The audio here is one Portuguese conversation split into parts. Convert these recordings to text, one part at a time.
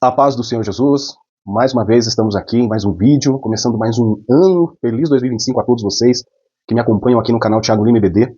A paz do Senhor Jesus, mais uma vez estamos aqui em mais um vídeo, começando mais um ano, feliz 2025 a todos vocês que me acompanham aqui no canal Thiago Lima EBD.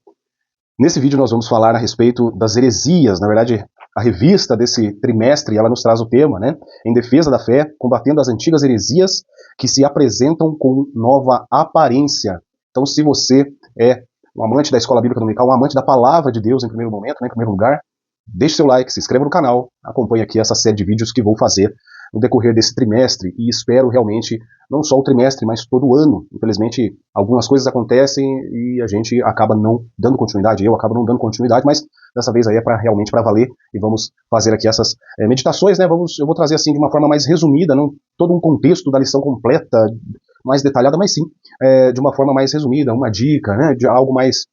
Nesse vídeo nós vamos falar a respeito das heresias, na verdade a revista desse trimestre, ela nos traz o tema, né? Em defesa da fé, combatendo as antigas heresias que se apresentam com nova aparência. Então se você é um amante da escola bíblica dominical, um amante da palavra de Deus em primeiro momento, né, em primeiro lugar, deixe seu like, se inscreva no canal, acompanhe aqui essa série de vídeos que vou fazer no decorrer desse trimestre e espero realmente, não só o trimestre, mas todo o ano. Infelizmente, algumas coisas acontecem e a gente acaba não dando continuidade, eu acabo não dando continuidade, mas dessa vez aí é realmente para valer e vamos fazer aqui essas meditações, né? Eu vou trazer assim de uma forma mais resumida, não todo um contexto da lição completa, mais detalhada, mas sim de uma forma mais resumida, uma dica, né? De algo mais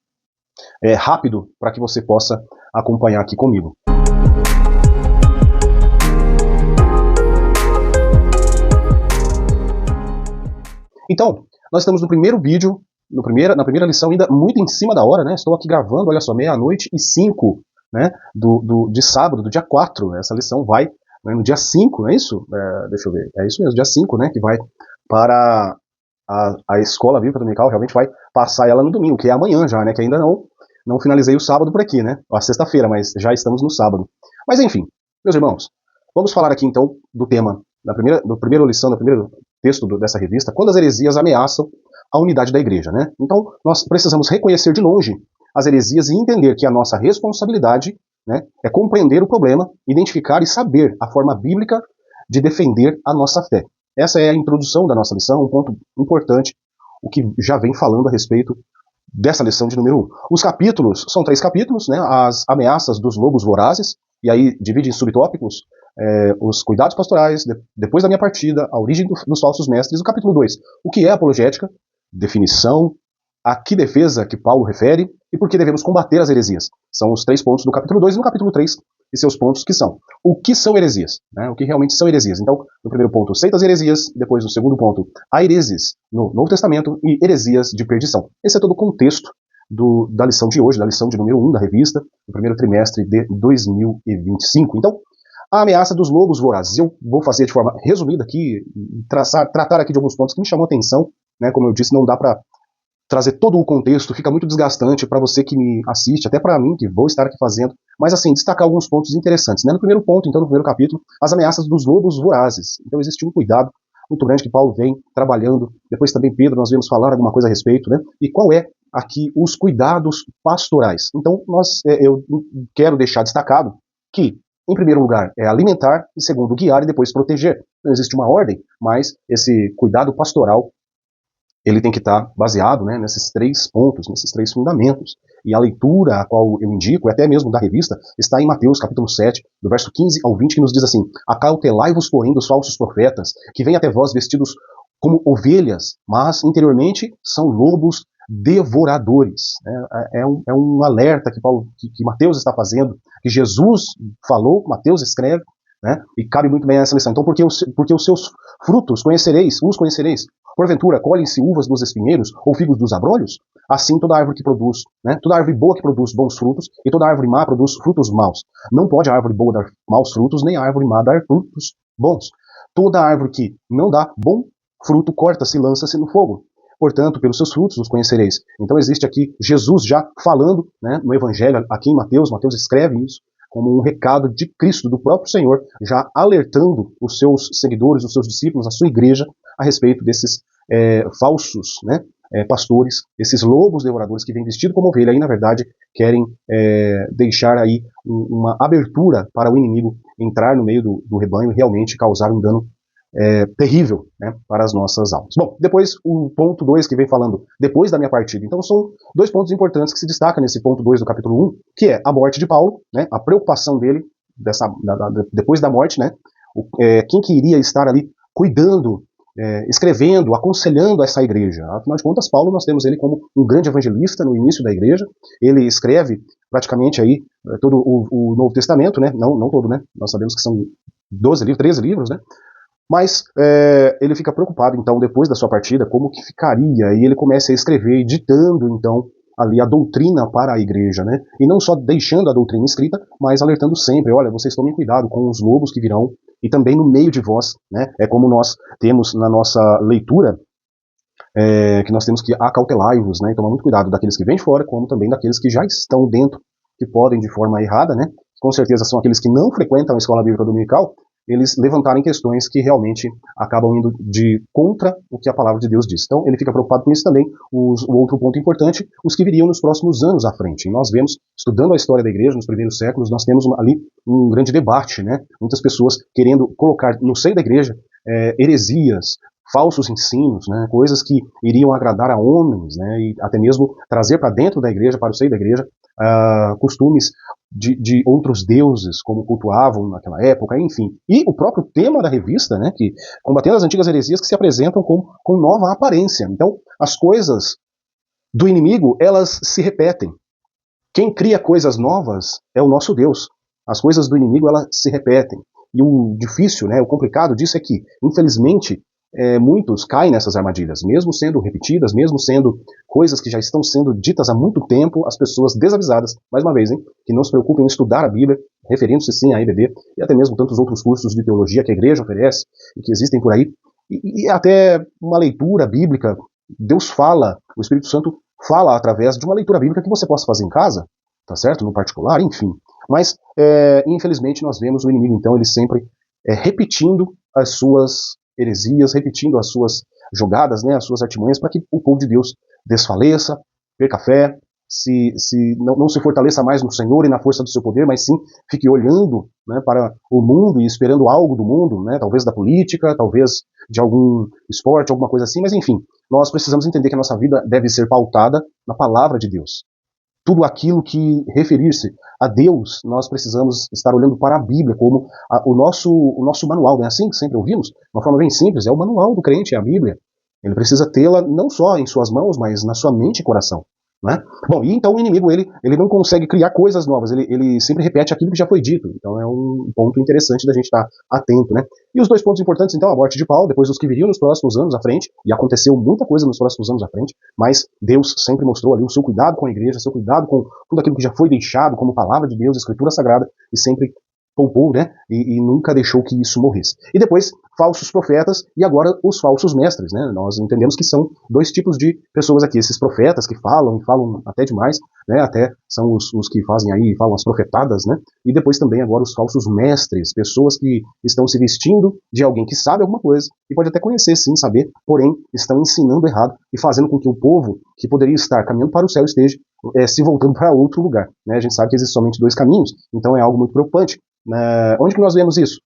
rápido para que você possa acompanhar aqui comigo. Então, nós estamos no primeiro vídeo, na primeira lição, ainda muito em cima da hora, né? Estou aqui gravando, olha só, 00:05, né? De sábado, do dia 4. Essa lição vai, né, no dia 5, não é isso? Deixa eu ver, é isso mesmo, dia 5, né? Que vai para a escola bíblica dominical, realmente vai passar ela no domingo, que é amanhã já, né? Que ainda não finalizei o sábado por aqui, né? A sexta-feira, mas já estamos no sábado. Mas enfim, meus irmãos, vamos falar aqui então do tema da primeira lição, do primeiro texto dessa revista, quando as heresias ameaçam a unidade da igreja, né? Então, nós precisamos reconhecer de longe as heresias e entender que a nossa responsabilidade, né, é compreender o problema, identificar e saber a forma bíblica de defender a nossa fé. Essa é a introdução da nossa lição, um ponto importante, o que já vem falando a respeito dessa lição de número 1. Os capítulos, são 3 capítulos, né, as ameaças dos lobos vorazes, e aí divide em subtópicos, os cuidados pastorais, depois da minha partida, a origem dos falsos mestres, o capítulo 2, o que é apologética, definição, a que defesa que Paulo refere, e por que devemos combater as heresias. São os 3 pontos do capítulo 2 e no capítulo 3, e seus pontos que são. O que são heresias? Né, o que realmente são heresias. Então, no primeiro ponto, seitas heresias, depois no segundo ponto, há hereses no Novo Testamento e heresias de perdição. Esse é todo o contexto da lição de hoje, da lição de número 1 da revista, do primeiro trimestre de 2025. Então, a ameaça dos lobos vorazes. Eu vou fazer de forma resumida aqui, tratar aqui de alguns pontos que me chamam a atenção, né? Como eu disse, não dá para trazer todo o contexto, fica muito desgastante para você que me assiste, até para mim que vou estar aqui fazendo, mas assim, destacar alguns pontos interessantes, né? No primeiro ponto, então, no primeiro capítulo, as ameaças dos lobos vorazes. Então existe um cuidado muito grande que Paulo vem trabalhando, depois também Pedro, nós vamos falar alguma coisa a respeito, né? E qual é aqui os cuidados pastorais. Então, eu quero deixar destacado que, em primeiro lugar, é alimentar, em segundo, guiar e depois proteger. Não existe uma ordem, mas esse cuidado pastoral, ele tem que estar baseado, né, nesses 3 pontos, nesses 3 fundamentos. E a leitura a qual eu indico, até mesmo da revista, está em Mateus capítulo 7, do verso 15 ao 20, que nos diz assim: acautelai-vos, porém, dos falsos profetas, que vêm até vós vestidos como ovelhas, mas interiormente são lobos devoradores. É um alerta que Mateus está fazendo, que Jesus falou, Mateus escreve, né, e cabe muito bem essa lição. Então, porque os seus frutos os conhecereis. Porventura, colhem-se uvas dos espinheiros ou figos dos abrolhos? Assim toda árvore que produz, né, toda árvore boa que produz bons frutos, e toda árvore má produz frutos maus. Não pode a árvore boa dar maus frutos, nem a árvore má dar frutos bons. Toda árvore que não dá bom fruto corta-se e lança-se no fogo. Portanto, pelos seus frutos os conhecereis. Então existe aqui Jesus já falando, né, no Evangelho, aqui em Mateus escreve isso como um recado de Cristo, do próprio Senhor, já alertando os seus seguidores, os seus discípulos, a sua igreja, a respeito desses falsos, né, pastores, esses lobos devoradores que vêm vestidos como ovelha e, na verdade, querem deixar aí uma abertura para o inimigo entrar no meio do rebanho e realmente causar um dano terrível, né, para as nossas almas. Bom, depois o ponto 2 que vem falando depois da minha partida. Então são 2 pontos importantes que se destacam nesse ponto 2 do capítulo 1, que é a morte de Paulo, né, a preocupação dele depois da morte, né, quem que iria estar ali cuidando, escrevendo, aconselhando essa igreja. Afinal de contas, Paulo, nós temos ele como um grande evangelista no início da igreja. Ele escreve praticamente aí todo o Novo Testamento, né, não todo, né, nós sabemos que são 13 livros, né. Mas ele fica preocupado, então, depois da sua partida, como que ficaria, e ele começa a escrever, editando, então, ali a doutrina para a igreja, né? E não só deixando a doutrina escrita, mas alertando sempre, olha, vocês tomem cuidado com os lobos que virão e também no meio de vós, né? É como nós temos na nossa leitura, que nós temos que acautelai-vos, né? E tomar muito cuidado daqueles que vêm de fora, como também daqueles que já estão dentro, que podem de forma errada, né? Com certeza são aqueles que não frequentam a escola bíblica dominical, eles levantarem questões que realmente acabam indo de contra o que a palavra de Deus diz. Então ele fica preocupado com isso também. O outro ponto importante, os que viriam nos próximos anos à frente. E nós vemos, estudando a história da igreja nos primeiros séculos, nós temos ali um grande debate, né? Muitas pessoas querendo colocar no seio da igreja heresias, falsos ensinos, né, coisas que iriam agradar a homens, né, e até mesmo trazer para dentro da igreja, para o seio da igreja, costumes de outros deuses, como cultuavam naquela época, enfim. E o próprio tema da revista, né, que combatendo as antigas heresias que se apresentam com nova aparência. Então, as coisas do inimigo, elas se repetem. Quem cria coisas novas é o nosso Deus. As coisas do inimigo, elas se repetem. E o difícil, né, o complicado disso é que, infelizmente, muitos caem nessas armadilhas, mesmo sendo repetidas, mesmo sendo coisas que já estão sendo ditas há muito tempo, as pessoas desavisadas, mais uma vez, hein, que não se preocupem em estudar a Bíblia, referindo-se sim à EBD, e até mesmo tantos outros cursos de teologia que a igreja oferece, e que existem por aí, e até uma leitura bíblica. Deus fala, o Espírito Santo fala através de uma leitura bíblica que você possa fazer em casa, tá certo? No particular, enfim. Mas, infelizmente, nós vemos o inimigo, então, ele sempre repetindo as suas heresias, repetindo as suas jogadas, né, as suas artimanhas, para que o povo de Deus desfaleça, perca a fé, não se fortaleça mais no Senhor e na força do seu poder, mas sim fique olhando, né, para o mundo e esperando algo do mundo, né, talvez da política, talvez de algum esporte, alguma coisa assim, mas enfim, nós precisamos entender que a nossa vida deve ser pautada na palavra de Deus. Tudo aquilo que referir-se a Deus, nós precisamos estar olhando para a Bíblia como o nosso manual, não é assim que sempre ouvimos? De uma forma bem simples, é o manual do crente, é a Bíblia. Ele precisa tê-la não só em suas mãos, mas na sua mente e coração. Né? Bom, e então o inimigo ele não consegue criar coisas novas, ele sempre repete aquilo que já foi dito. Então é um ponto interessante da gente estar atento. Né? E os dois pontos importantes, então, a morte de Paulo, depois os que viriam nos próximos anos à frente, e aconteceu muita coisa nos próximos anos à frente, mas Deus sempre mostrou ali o seu cuidado com a igreja, o seu cuidado com tudo aquilo que já foi deixado como palavra de Deus, escritura sagrada, e sempre poupou, né? E nunca deixou que isso morresse. E depois, falsos profetas e agora os falsos mestres, né? Nós entendemos que são dois tipos de pessoas aqui. Esses profetas que falam até demais, né? Até são os que fazem aí, falam as profetadas, né? E depois também agora os falsos mestres, pessoas que estão se vestindo de alguém que sabe alguma coisa e pode até conhecer, sim, saber, porém estão ensinando errado e fazendo com que o povo que poderia estar caminhando para o céu esteja se voltando para outro lugar, né? A gente sabe que existem somente dois caminhos, então é algo muito preocupante. Onde que nós vemos isso?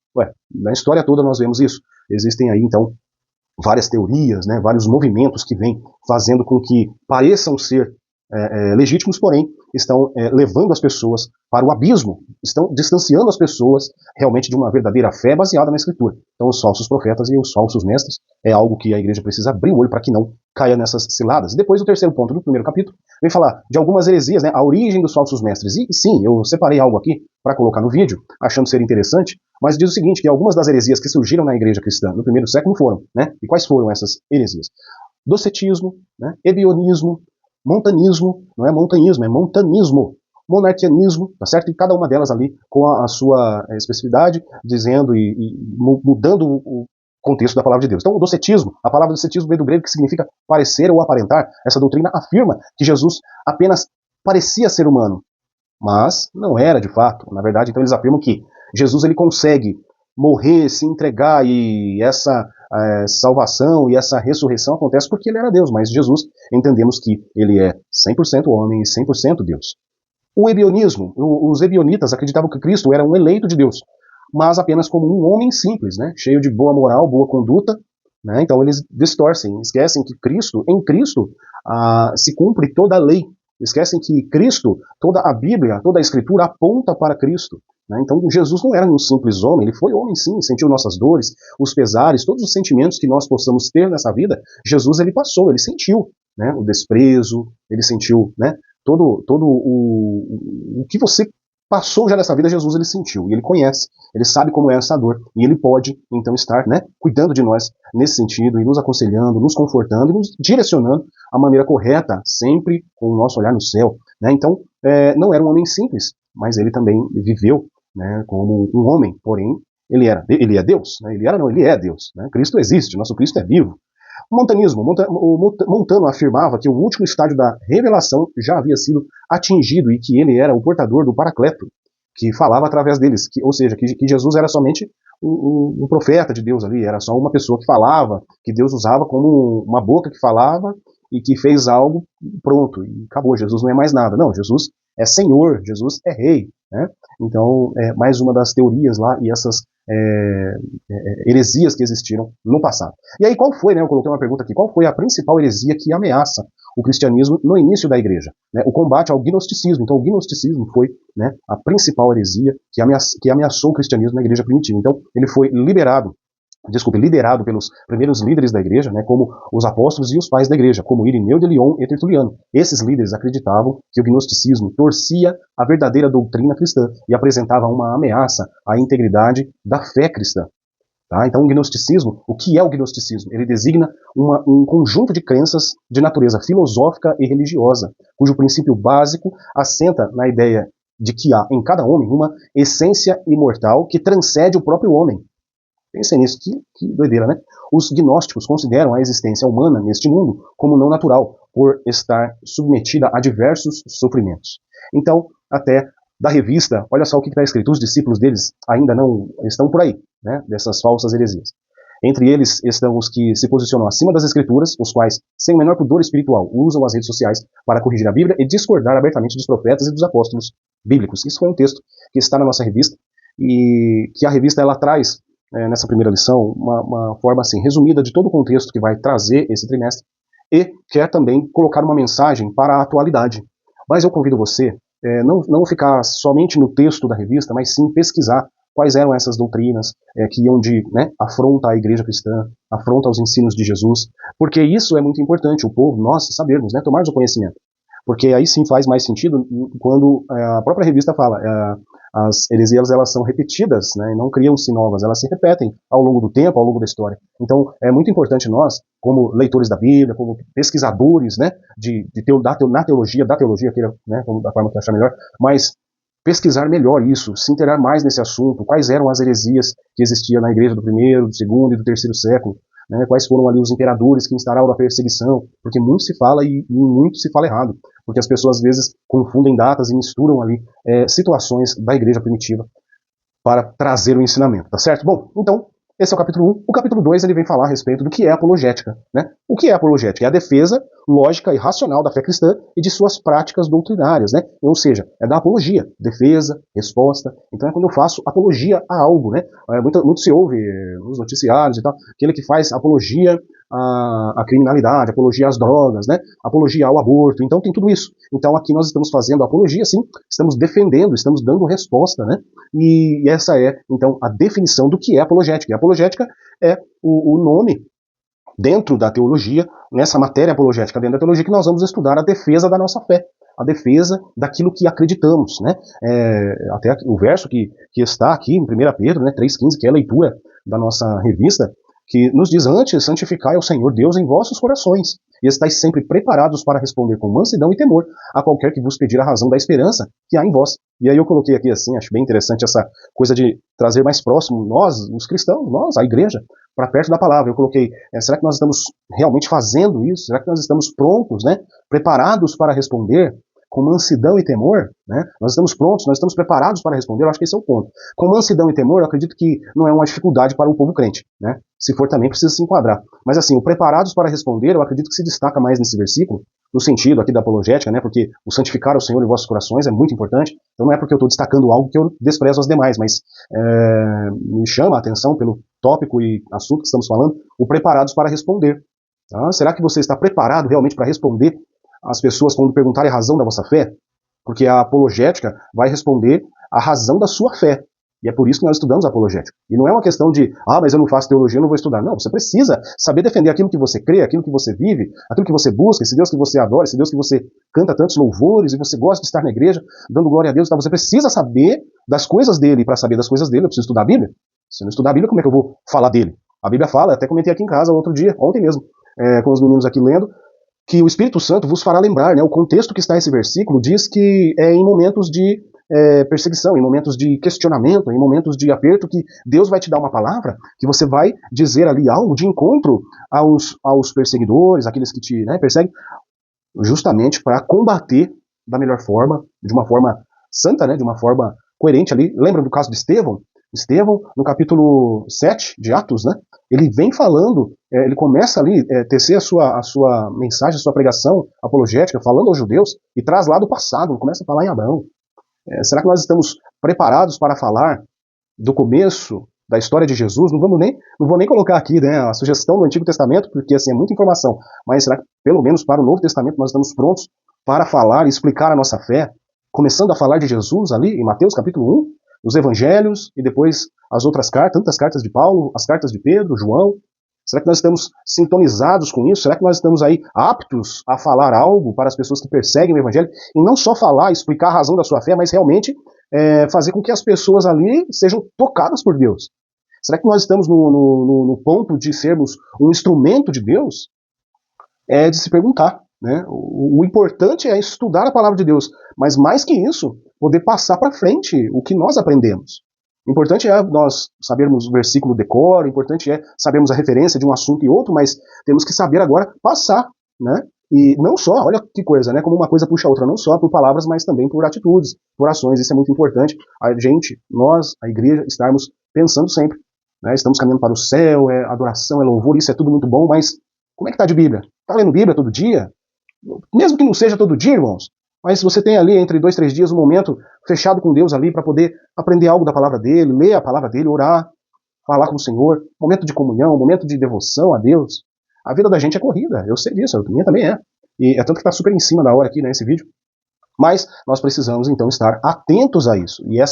Na história toda nós vemos isso. Existem aí, então, várias teorias, né, vários movimentos que vêm fazendo com que pareçam ser legítimos, porém estão levando as pessoas para o abismo, estão distanciando as pessoas realmente de uma verdadeira fé baseada na Escritura. Então os falsos profetas e os falsos mestres é algo que a igreja precisa abrir o olho para que não caia nessas ciladas. Depois o terceiro ponto do primeiro capítulo vem falar de algumas heresias, né, a origem dos falsos mestres. E sim, eu separei algo aqui para colocar no vídeo, achando ser interessante, mas diz o seguinte, que algumas das heresias que surgiram na igreja cristã no primeiro século foram, né, e quais foram essas heresias? Docetismo, né, ebionismo, montanismo, não é montanhismo, é montanismo, monarquianismo, tá certo? E cada uma delas ali com a sua especificidade, dizendo e mudando o contexto da palavra de Deus. Então, o docetismo, a palavra docetismo vem do grego que significa parecer ou aparentar. Essa doutrina afirma que Jesus apenas parecia ser humano, mas não era de fato. Na verdade, então eles afirmam que Jesus ele consegue morrer, se entregar e essa salvação e essa ressurreição acontece porque ele era Deus, mas Jesus entendemos que ele é 100% homem e 100% Deus. O ebionismo, os ebionitas acreditavam que Cristo era um eleito de Deus, mas apenas como um homem simples, né, cheio de boa moral, boa conduta, né, então eles distorcem, esquecem que em Cristo se cumpre toda a lei, esquecem que Cristo, toda a Bíblia, toda a Escritura aponta para Cristo. Né? Então Jesus não era um simples homem, ele foi homem sim, sentiu nossas dores, os pesares, todos os sentimentos que nós possamos ter nessa vida, Jesus ele passou, ele sentiu, né? O desprezo, ele sentiu, né? todo o que você passou já nessa vida, Jesus ele sentiu, e ele conhece, ele sabe como é essa dor, e ele pode então estar, né, cuidando de nós nesse sentido, e nos aconselhando, nos confortando, e nos direcionando a maneira correta, sempre com o nosso olhar no céu. Né? Então, não era um homem simples, mas ele também viveu, né, como um homem, porém, ele é Deus, né? Ele era não, ele é Deus, né? Cristo existe, nosso Cristo é vivo. O montanismo, o Montano afirmava que o último estágio da revelação já havia sido atingido e que ele era o portador do Paracleto, que falava através deles, ou seja, que Jesus era somente um profeta de Deus ali, era só uma pessoa que falava, que Deus usava como uma boca que falava e que fez algo, pronto, e acabou, Jesus não é mais nada. Não, Jesus é Senhor, Jesus é Rei, né? Então, mais uma das teorias lá e essas heresias que existiram no passado. E aí, qual foi, né, eu coloquei uma pergunta aqui, qual foi a principal heresia que ameaça o cristianismo no início da igreja? Né, o combate ao gnosticismo. Então, o gnosticismo foi, né, a principal heresia que ameaçou o cristianismo na igreja primitiva. Então, ele foi liderado pelos primeiros líderes da igreja, né, como os apóstolos e os pais da igreja, como Irineu de Lyon e Tertuliano. Esses líderes acreditavam que o gnosticismo torcia a verdadeira doutrina cristã e apresentava uma ameaça à integridade da fé cristã. Tá? Então, o gnosticismo, o que é o gnosticismo? Ele designa um conjunto de crenças de natureza filosófica e religiosa, cujo princípio básico assenta na ideia de que há em cada homem uma essência imortal que transcende o próprio homem. Pensem nisso, que doideira, né? Os gnósticos consideram a existência humana neste mundo como não natural, por estar submetida a diversos sofrimentos. Então, até da revista, olha só o que está escrito, os discípulos deles ainda não estão por aí, né, dessas falsas heresias. Entre eles estão os que se posicionam acima das escrituras, os quais, sem o menor pudor espiritual, usam as redes sociais para corrigir a Bíblia e discordar abertamente dos profetas e dos apóstolos bíblicos. Isso foi um texto que está na nossa revista e que a revista ela traz nessa primeira lição uma forma assim resumida de todo o contexto que vai trazer esse trimestre e quer também colocar uma mensagem para a atualidade. Mas eu convido você não ficar somente no texto da revista, mas sim pesquisar quais eram essas doutrinas que iam de afronta à igreja cristã, afronta aos ensinos de Jesus, porque isso é muito importante, o povo, nós sabermos, tomarmos o conhecimento. Porque aí sim faz mais sentido quando a própria revista fala, as heresias elas são repetidas, né, e não criam-se novas, elas se repetem ao longo do tempo, ao longo da história. Então é muito importante nós, como leitores da Bíblia, como pesquisadores, né, na teologia, da forma que achar melhor, mas pesquisar melhor isso, se inteirar mais nesse assunto, quais eram as heresias que existiam na igreja do primeiro, do segundo e do terceiro século, né, quais foram ali os imperadores que instauraram a perseguição, porque muito se fala e muito se fala errado, porque as pessoas às vezes confundem datas e misturam ali situações da igreja primitiva para trazer o ensinamento, tá certo? Bom, então, esse é o capítulo 1. O capítulo 2 ele vem falar a respeito do que é apologética, né? O que é apologética? É a defesa lógica e racional da fé cristã e de suas práticas doutrinárias, né? Ou seja, é da apologia, defesa, resposta. Então é quando eu faço apologia a algo, né? Muito se ouve nos noticiários e tal, aquele que faz apologia à criminalidade, apologia às drogas, né? Apologia ao aborto. Então tem tudo isso. Então aqui nós estamos fazendo apologia, sim, estamos defendendo, estamos dando resposta, né? E essa é, então, a definição do que é apologética. E apologética é o nome dentro da teologia, nessa matéria apologética dentro da teologia, que nós vamos estudar a defesa da nossa fé, a defesa daquilo que acreditamos, né? Até o verso que está aqui em 1 Pedro, né, 3,15, que é a leitura da nossa revista, que nos diz: antes santificai ao Senhor Deus em vossos corações, e estáis sempre preparados para responder com mansidão e temor a qualquer que vos pedir a razão da esperança que há em vós. E aí eu coloquei aqui assim, acho bem interessante essa coisa de trazer mais próximo nós, os cristãos, nós, a igreja, para perto da palavra. Eu coloquei, será que nós estamos realmente fazendo isso? Será que nós estamos prontos, né, preparados para responder com mansidão e temor, né? Nós estamos prontos, nós estamos preparados para responder. Eu acho que esse é o ponto. Com mansidão e temor, eu acredito que não é uma dificuldade para o povo crente, né? Se for também, precisa se enquadrar. Mas assim, o preparados para responder, eu acredito que se destaca mais nesse versículo, no sentido aqui da apologética, né? Porque o santificar ao Senhor em vossos corações é muito importante. Então não é porque eu estou destacando algo que eu desprezo as demais, mas me chama a atenção pelo tópico e assunto que estamos falando, o preparados para responder. Tá? Será que você está preparado realmente para responder as pessoas quando perguntarem a razão da vossa fé? Porque a apologética vai responder a razão da sua fé. E é por isso que nós estudamos a apologética. E não é uma questão de, mas eu não faço teologia, eu não vou estudar. Não, você precisa saber defender aquilo que você crê, aquilo que você vive, aquilo que você busca, esse Deus que você adora, esse Deus que você canta tantos louvores e você gosta de estar na igreja dando glória a Deus. Então você precisa saber das coisas dele. E para saber das coisas dele, eu preciso estudar a Bíblia. Se eu não estudar a Bíblia, como é que eu vou falar dele? A Bíblia fala, até comentei aqui em casa outro dia, ontem mesmo, com os meninos aqui lendo, que o Espírito Santo vos fará lembrar, né? O contexto que está esse versículo diz que é em momentos de perseguição, em momentos de questionamento, em momentos de aperto, que Deus vai te dar uma palavra, que você vai dizer ali algo de encontro aos perseguidores, aqueles que te, né, perseguem, justamente para combater da melhor forma, de uma forma santa, né, de uma forma coerente ali. Lembra do caso de Estevão? Estevão, no capítulo 7 de Atos, né, ele vem falando, ele começa ali tecer a sua mensagem, a sua pregação apologética, falando aos judeus, e traz lá do passado, começa a falar em Abraão. Será que nós estamos preparados para falar do começo da história de Jesus? Não vou nem colocar aqui, né, a sugestão do Antigo Testamento, porque assim é muita informação, mas será que pelo menos para o Novo Testamento nós estamos prontos para falar e explicar a nossa fé, começando a falar de Jesus ali em Mateus capítulo 1, os evangelhos e depois as outras cartas, tantas cartas de Paulo, as cartas de Pedro, João? Será que nós estamos sintonizados com isso? Será que nós estamos aí aptos a falar algo para as pessoas que perseguem o evangelho? E não só falar, explicar a razão da sua fé, mas realmente fazer com que as pessoas ali sejam tocadas por Deus. Será que nós estamos no ponto de sermos um instrumento de Deus? É de se perguntar, né? O importante é estudar a palavra de Deus, mas mais que isso, poder passar para frente o que nós aprendemos. O importante é nós sabermos o versículo decor, o importante é sabermos a referência de um assunto e outro, mas temos que saber agora passar, né? E não só, olha que coisa, né? Como uma coisa puxa a outra, não só por palavras, mas também por atitudes, por ações. Isso é muito importante. A gente, nós, a igreja, estarmos pensando sempre, né? Estamos caminhando para o céu, é adoração, é louvor, isso é tudo muito bom, mas como é que está de Bíblia? Está lendo Bíblia todo dia? Mesmo que não seja todo dia, irmãos, mas você tem ali entre 2, 3 dias um momento fechado com Deus ali para poder aprender algo da palavra dele, ler a palavra dele, orar, falar com o Senhor, momento de comunhão, momento de devoção a Deus. A vida da gente é corrida, eu sei disso, a minha também é. E é tanto que está super em cima da hora aqui, né, esse vídeo. Mas nós precisamos, então, estar atentos a isso. E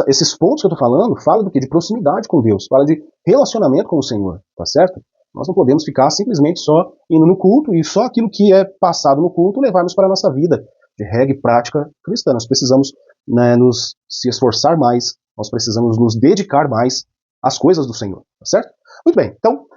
esses pontos que eu estou falando, fala do quê? De proximidade com Deus, fala de relacionamento com o Senhor, tá certo? Nós não podemos ficar simplesmente só indo no culto e só aquilo que é passado no culto levarmos para a nossa vida de regra e prática cristã. Nós precisamos, né, se esforçar mais, nós precisamos nos dedicar mais às coisas do Senhor, tá certo? Muito bem, então,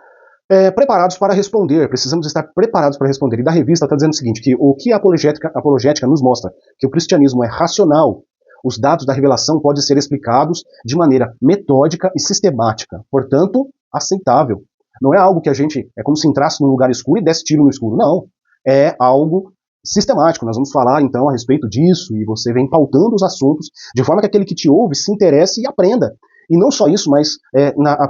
preparados para responder, precisamos estar preparados para responder. E da revista está dizendo o seguinte, que o que a apologética nos mostra, que o cristianismo é racional, os dados da revelação podem ser explicados de maneira metódica e sistemática, portanto, aceitável. Não é algo que a gente, é como se entrasse num lugar escuro e desse tiro no escuro, não. É algo sistemático. Nós vamos falar então a respeito disso e você vem pautando os assuntos de forma que aquele que te ouve se interesse e aprenda. E não só isso, mas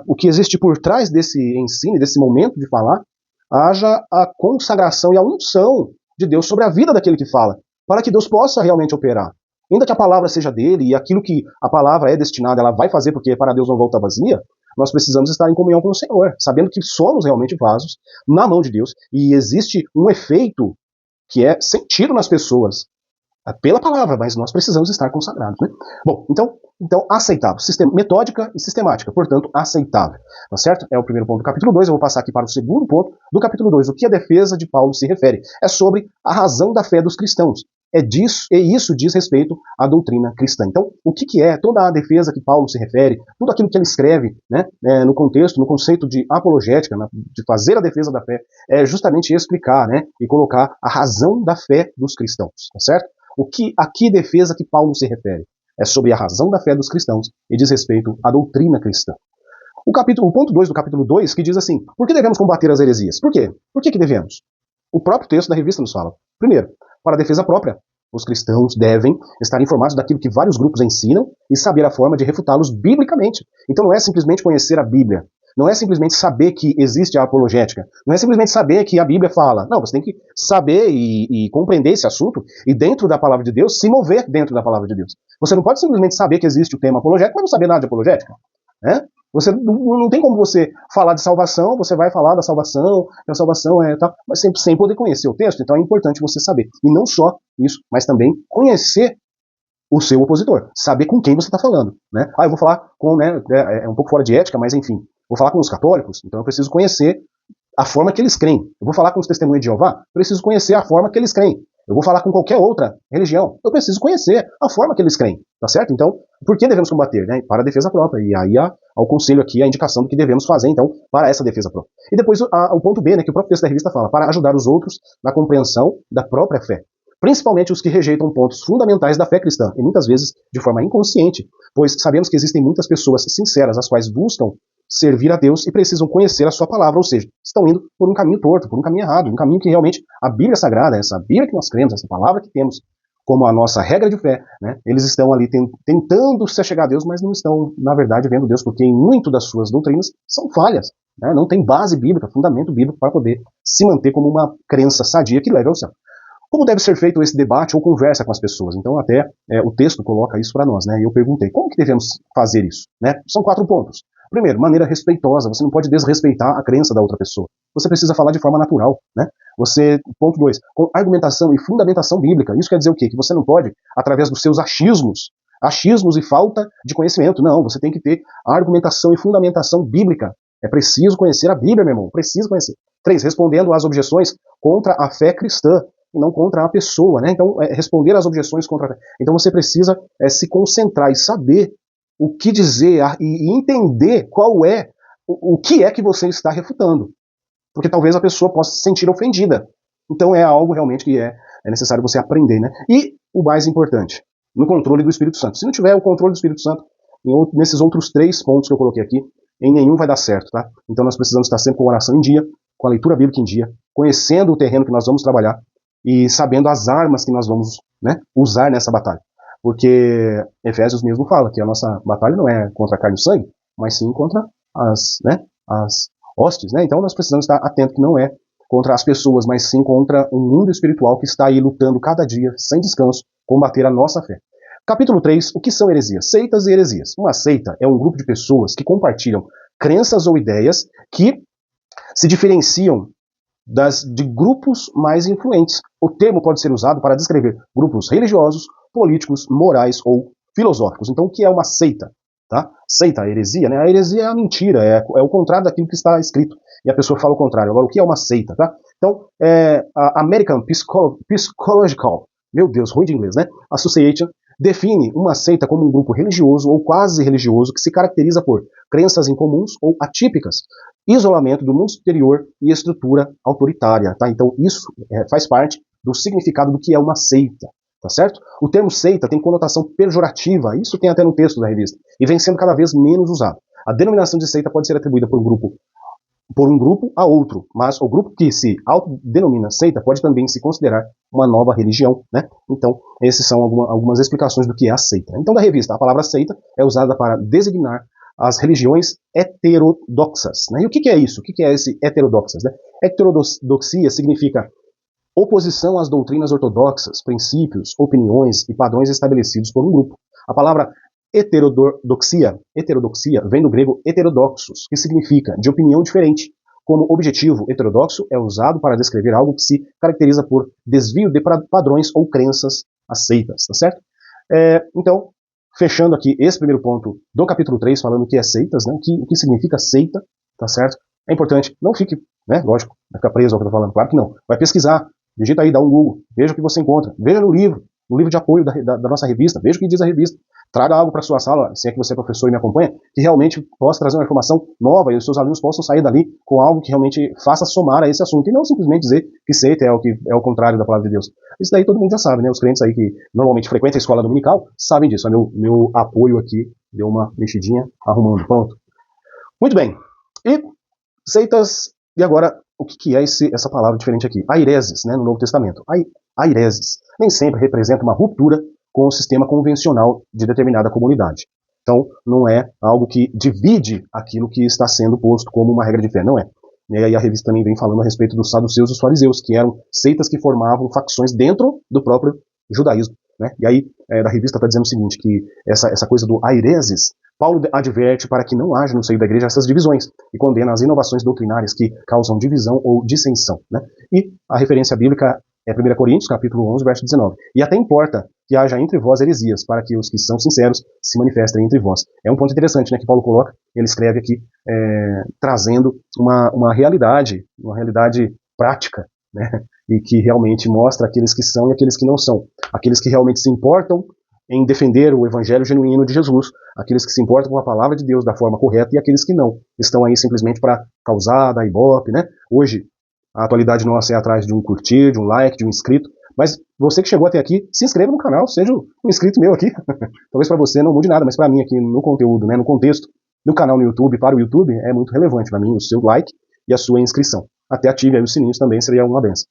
o que existe por trás desse ensino, desse momento de falar, haja a consagração e a unção de Deus sobre a vida daquele que fala, para que Deus possa realmente operar. Ainda que a palavra seja dele e aquilo que a palavra é destinada, ela vai fazer, porque para Deus não volta vazia, nós precisamos estar em comunhão com o Senhor, sabendo que somos realmente vasos na mão de Deus e existe um efeito que é sentido nas pessoas pela palavra, mas nós precisamos estar consagrados, né? Bom, então aceitável, metódica e sistemática, portanto, aceitável, tá certo? É o primeiro ponto do capítulo 2, eu vou passar aqui para o segundo ponto do capítulo 2, o que a defesa de Paulo se refere, é sobre a razão da fé dos cristãos, e isso diz respeito à doutrina cristã. Então, o que é toda a defesa que Paulo se refere, tudo aquilo que ele escreve, né, no contexto, no conceito de apologética, de fazer a defesa da fé, é justamente explicar, né, e colocar a razão da fé dos cristãos, tá certo? A que defesa que Paulo se refere? É sobre a razão da fé dos cristãos e diz respeito à doutrina cristã. O ponto 2 do capítulo 2, que diz assim, por que devemos combater as heresias? Por quê? Por que devemos? O próprio texto da revista nos fala. Primeiro, para a defesa própria. Os cristãos devem estar informados daquilo que vários grupos ensinam e saber a forma de refutá-los biblicamente. Então não é simplesmente conhecer a Bíblia. Não é simplesmente saber que existe a apologética. Não é simplesmente saber que a Bíblia fala. Não, você tem que saber e compreender esse assunto e dentro da palavra de Deus, se mover dentro da palavra de Deus. Você não pode simplesmente saber que existe o tema apologético, mas não saber nada de apologética. Né? Você não tem como você falar de salvação, você vai falar da salvação, que a salvação é tal, mas sempre sem poder conhecer o texto, então é importante você saber. E não só isso, mas também conhecer o seu opositor, saber com quem você está falando. Né? Eu vou falar com, né, é um pouco fora de ética, mas enfim, vou falar com os católicos, então eu preciso conhecer a forma que eles creem. Eu vou falar com os testemunhos de Jeová, preciso conhecer a forma que eles creem. Eu vou falar com qualquer outra religião, eu preciso conhecer a forma que eles creem, tá certo? Então, por que devemos combater? Né? Para a defesa própria. E aí há o conselho aqui, a indicação do que devemos fazer, então, para essa defesa própria. E depois o ponto B, né, que o próprio texto da revista fala, para ajudar os outros na compreensão da própria fé. principalmente os que rejeitam pontos fundamentais da fé cristã, e muitas vezes de forma inconsciente, pois sabemos que existem muitas pessoas sinceras, as quais buscam servir a Deus e precisam conhecer a sua palavra, ou seja, estão indo por um caminho torto, por um caminho errado, um caminho que realmente a Bíblia Sagrada, essa Bíblia que nós cremos, essa palavra que temos como a nossa regra de fé, né, eles estão ali tentando se achegar a Deus, mas não estão, na verdade, vendo Deus, porque em muito das suas doutrinas são falhas, né, não tem base bíblica, fundamento bíblico para poder se manter como uma crença sadia que leve ao céu. Como deve ser feito esse debate ou conversa com as pessoas? Então até o texto coloca isso para nós, né? E eu perguntei, como que devemos fazer isso? Né? São 4 pontos. Primeiro, maneira respeitosa, você não pode desrespeitar a crença da outra pessoa. Você precisa falar de forma natural, né? Ponto 2, com argumentação e fundamentação bíblica. Isso quer dizer o quê? Que você não pode, através dos seus achismos e falta de conhecimento. Não, você tem que ter argumentação e fundamentação bíblica. É preciso conhecer a Bíblia, meu irmão, preciso conhecer. 3, respondendo às objeções contra a fé cristã e não contra a pessoa, né? Então, responder às objeções contra a fé. Então você precisa se concentrar e saber o que dizer e entender qual é o que é que você está refutando. Porque talvez a pessoa possa se sentir ofendida. Então é algo realmente que é necessário você aprender, né? E o mais importante, no controle do Espírito Santo. Se não tiver o controle do Espírito Santo, nesses outros 3 pontos que eu coloquei aqui, em nenhum vai dar certo, tá? Então nós precisamos estar sempre com a oração em dia, com a leitura bíblica em dia, conhecendo o terreno que nós vamos trabalhar e sabendo as armas que nós vamos, né, usar nessa batalha. Porque Efésios mesmo fala que a nossa batalha não é contra a carne e o sangue, mas sim contra as hostes, né? Então nós precisamos estar atentos que não é contra as pessoas, mas sim contra um mundo espiritual que está aí lutando cada dia, sem descanso, combater a nossa fé. Capítulo 3, o que são heresias? Seitas e heresias. Uma seita é um grupo de pessoas que compartilham crenças ou ideias que se diferenciam de grupos mais influentes. O termo pode ser usado para descrever grupos religiosos, políticos, morais ou filosóficos. Então, o que é uma seita? Tá? Seita, a heresia, né? A heresia é a mentira, é o contrário daquilo que está escrito. E a pessoa fala o contrário. Agora, o que é uma seita? Tá? Então, a American Psychological, meu Deus, ruim de inglês, né? Association define uma seita como um grupo religioso ou quase religioso que se caracteriza por crenças incomuns ou atípicas, isolamento do mundo exterior e estrutura autoritária. Tá? Então, isso faz parte do significado do que é uma seita. Tá certo? O termo seita tem conotação pejorativa, isso tem até no texto da revista, e vem sendo cada vez menos usado. A denominação de seita pode ser atribuída por um grupo a outro, mas o grupo que se autodenomina seita pode também se considerar uma nova religião, né? Então, essas são algumas explicações do que é a seita. Então, da revista, a palavra seita é usada para designar as religiões heterodoxas, né? E o que é isso? O que é esse heterodoxas, né? Heterodoxia significa oposição às doutrinas ortodoxas, princípios, opiniões e padrões estabelecidos por um grupo. A palavra heterodoxia vem do grego heterodoxos, que significa de opinião diferente. Como objetivo, heterodoxo é usado para descrever algo que se caracteriza por desvio de padrões ou crenças aceitas, tá certo? Então, fechando aqui esse primeiro ponto do capítulo 3, falando o que é seitas, né? O que significa seita, tá certo? É importante, não fique, né? Lógico, vai ficar preso ao que eu tô falando, claro que não. Vai pesquisar, digita aí, dá um Google, veja o que você encontra, veja no livro de apoio da nossa revista, veja o que diz a revista, traga algo para sua sala, se é que você é professor e me acompanha, que realmente possa trazer uma informação nova e os seus alunos possam sair dali com algo que realmente faça somar a esse assunto, e não simplesmente dizer que seita é o contrário da palavra de Deus. Isso daí todo mundo já sabe, né? Os crentes aí que normalmente frequentam a escola dominical sabem disso. Meu apoio aqui deu uma mexidinha arrumando, pronto. Muito bem. E seitas, e agora, o que é essa palavra diferente aqui? Aireses, né, no Novo Testamento. Aireses nem sempre representa uma ruptura com o sistema convencional de determinada comunidade. Então, não é algo que divide aquilo que está sendo posto como uma regra de fé, não é. E aí a revista também vem falando a respeito dos saduceus e dos fariseus, que eram seitas que formavam facções dentro do próprio judaísmo, né? E aí, da revista está dizendo o seguinte, que essa coisa do aireses, Paulo adverte para que não haja no seio da igreja essas divisões e condena as inovações doutrinárias que causam divisão ou dissensão, né? E a referência bíblica é 1 Coríntios, capítulo 11, verso 19. E até importa que haja entre vós heresias, para que os que são sinceros se manifestem entre vós. É um ponto interessante, né, que Paulo coloca, ele escreve aqui, trazendo uma realidade prática, né, e que realmente mostra aqueles que são e aqueles que não são. Aqueles que realmente se importam em defender o evangelho genuíno de Jesus, aqueles que se importam com a palavra de Deus da forma correta e aqueles que não. Estão aí simplesmente para causar, dar ibope, né? Hoje, a atualidade nossa é atrás de um curtir, de um like, de um inscrito, Mas você que chegou até aqui, se inscreva no canal, seja um inscrito meu aqui. Talvez para você não mude nada, mas para mim aqui no conteúdo, né, no contexto do canal no YouTube, para o YouTube, é muito relevante para mim o seu like e a sua inscrição. Até ative aí os sininhos também, seria uma benção.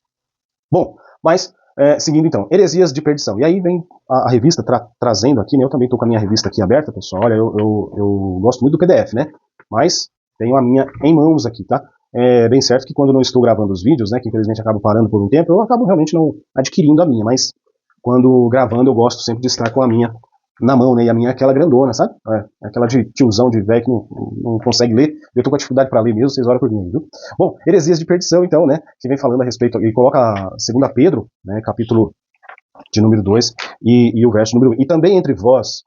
Bom, mas seguindo então, heresias de perdição. E aí vem a revista trazendo aqui, né, eu também estou com a minha revista aqui aberta, pessoal. Olha, eu gosto muito do PDF, né? Mas tenho a minha em mãos aqui, tá? É bem certo que quando não estou gravando os vídeos, né, que infelizmente acabo parando por um tempo, eu acabo realmente não adquirindo a minha, mas quando gravando eu gosto sempre de estar com a minha na mão, né, e a minha é aquela grandona, sabe? Aquela de tiozão, de velho que não consegue ler, eu tô com a dificuldade para ler mesmo, vocês olham por mim, viu? Bom, heresias de perdição, então, né, que vem falando a respeito, ele coloca 2 Pedro, né, capítulo de número 2, e o verso número 1, e também entre vós,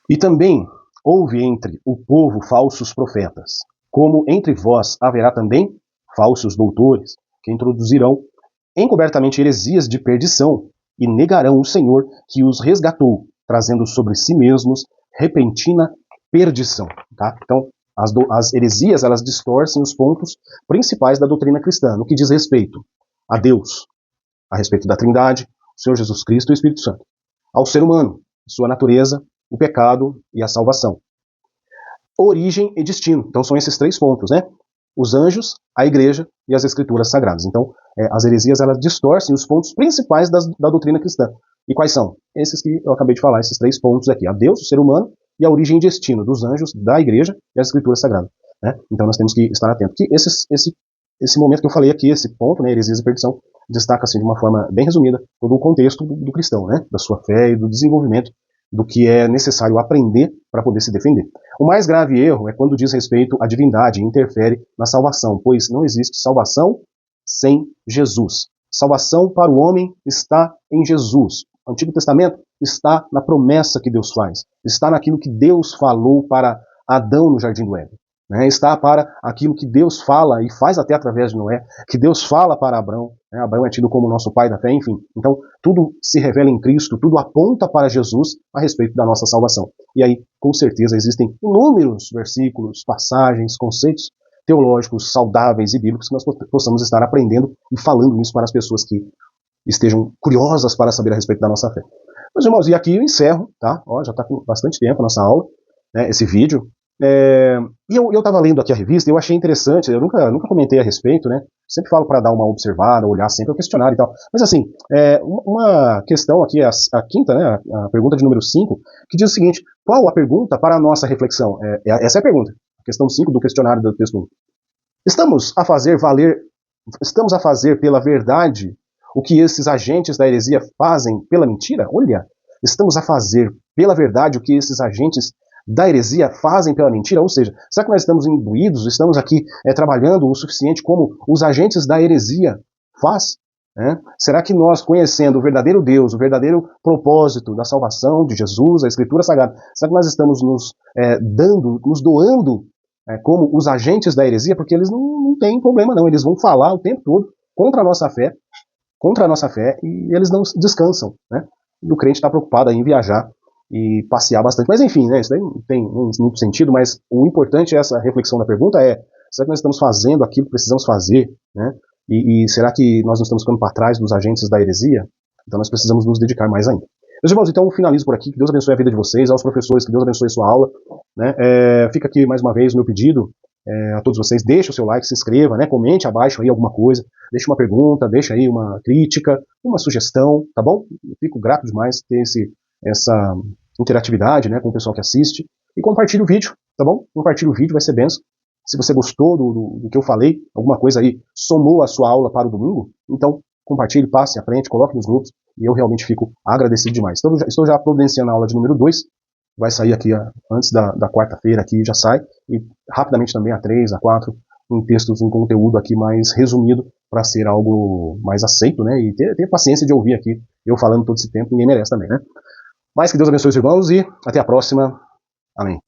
e também houve entre o povo falsos profetas, como entre vós haverá também falsos doutores, que introduzirão encobertamente heresias de perdição, e negarão o Senhor que os resgatou, trazendo sobre si mesmos repentina perdição. Tá? Então, as heresias, elas distorcem os pontos principais da doutrina cristã, no que diz respeito a Deus, a respeito da Trindade, o Senhor Jesus Cristo e o Espírito Santo, ao ser humano, sua natureza, o pecado e a salvação. Origem e destino. Então são esses 3 pontos, né? Os anjos, a igreja e as escrituras sagradas. Então, as heresias, elas distorcem os pontos principais da doutrina cristã. E quais são? Esses que eu acabei de falar, esses 3 pontos aqui. A Deus, o ser humano, e a origem e destino dos anjos, da igreja e as escrituras sagradas. Né? Então nós temos que estar atentos. Que esse momento que eu falei aqui, esse ponto, né, heresias e perdição, destaca assim, de uma forma bem resumida todo o contexto do cristão, né? Da sua fé e do desenvolvimento do que é necessário aprender para poder se defender. O mais grave erro é quando diz respeito à divindade e interfere na salvação, pois não existe salvação sem Jesus. Salvação para o homem está em Jesus. O Antigo Testamento está na promessa que Deus faz, está naquilo que Deus falou para Adão no Jardim do Éden. Né, está para aquilo que Deus fala e faz até através de Noé, que Deus fala para Abraão, né, Abraão é tido como nosso pai da fé, enfim. Então, tudo se revela em Cristo, tudo aponta para Jesus a respeito da nossa salvação. E aí, com certeza, existem inúmeros versículos, passagens, conceitos teológicos saudáveis e bíblicos que nós possamos estar aprendendo e falando isso para as pessoas que estejam curiosas para saber a respeito da nossa fé. Meus irmãos, e aqui eu encerro, tá? Ó, já está com bastante tempo a nossa aula, né, esse vídeo. E eu estava lendo aqui a revista e eu achei interessante, eu nunca comentei a respeito, né? Sempre falo para dar uma observada, olhar sempre o questionário e tal. Mas assim, uma questão aqui, a quinta, né? A pergunta de número 5, que diz o seguinte: qual a pergunta para a nossa reflexão? Essa é a pergunta. A questão 5 do questionário do texto 1. Estamos a fazer pela verdade o que esses agentes da heresia fazem pela mentira? Olha, estamos a fazer pela verdade o que esses agentes da heresia fazem pela mentira? Ou seja, será que nós estamos imbuídos, estamos aqui trabalhando o suficiente como os agentes da heresia faz? Será que nós, conhecendo o verdadeiro Deus, o verdadeiro propósito da salvação de Jesus, a Escritura Sagrada, será que nós estamos nos doando como os agentes da heresia? Porque eles não têm problema não, eles vão falar o tempo todo contra a nossa fé, e eles não descansam, né? E o crente está preocupado em viajar e passear bastante. Mas enfim, né, isso daí não tem muito sentido, mas o importante é essa reflexão da pergunta será que nós estamos fazendo aquilo que precisamos fazer, né? E será que nós não estamos ficando para trás dos agentes da heresia? Então nós precisamos nos dedicar mais ainda. Meus irmãos, então eu finalizo por aqui, que Deus abençoe a vida de vocês, aos professores, que Deus abençoe a sua aula, né? Fica aqui mais uma vez o meu pedido a todos vocês, deixe o seu like, se inscreva, né? Comente abaixo aí alguma coisa, deixe uma pergunta, deixe aí uma crítica, uma sugestão, tá bom? Eu fico grato demais ter essa interatividade, né, com o pessoal que assiste, e compartilhe o vídeo, tá bom? Compartilhe o vídeo, vai ser benção. Se você gostou do que eu falei, alguma coisa aí somou a sua aula para o domingo, então compartilhe, passe à frente, coloque nos grupos, e eu realmente fico agradecido demais. Então, estou já providenciando a aula de número 2, vai sair aqui antes da quarta-feira, aqui já sai, e rapidamente também a 3, a 4, em textos, um conteúdo aqui mais resumido, para ser algo mais aceito, né, e ter paciência de ouvir aqui, eu falando todo esse tempo, ninguém merece também, né. Mas que Deus abençoe os irmãos e até a próxima. Amém.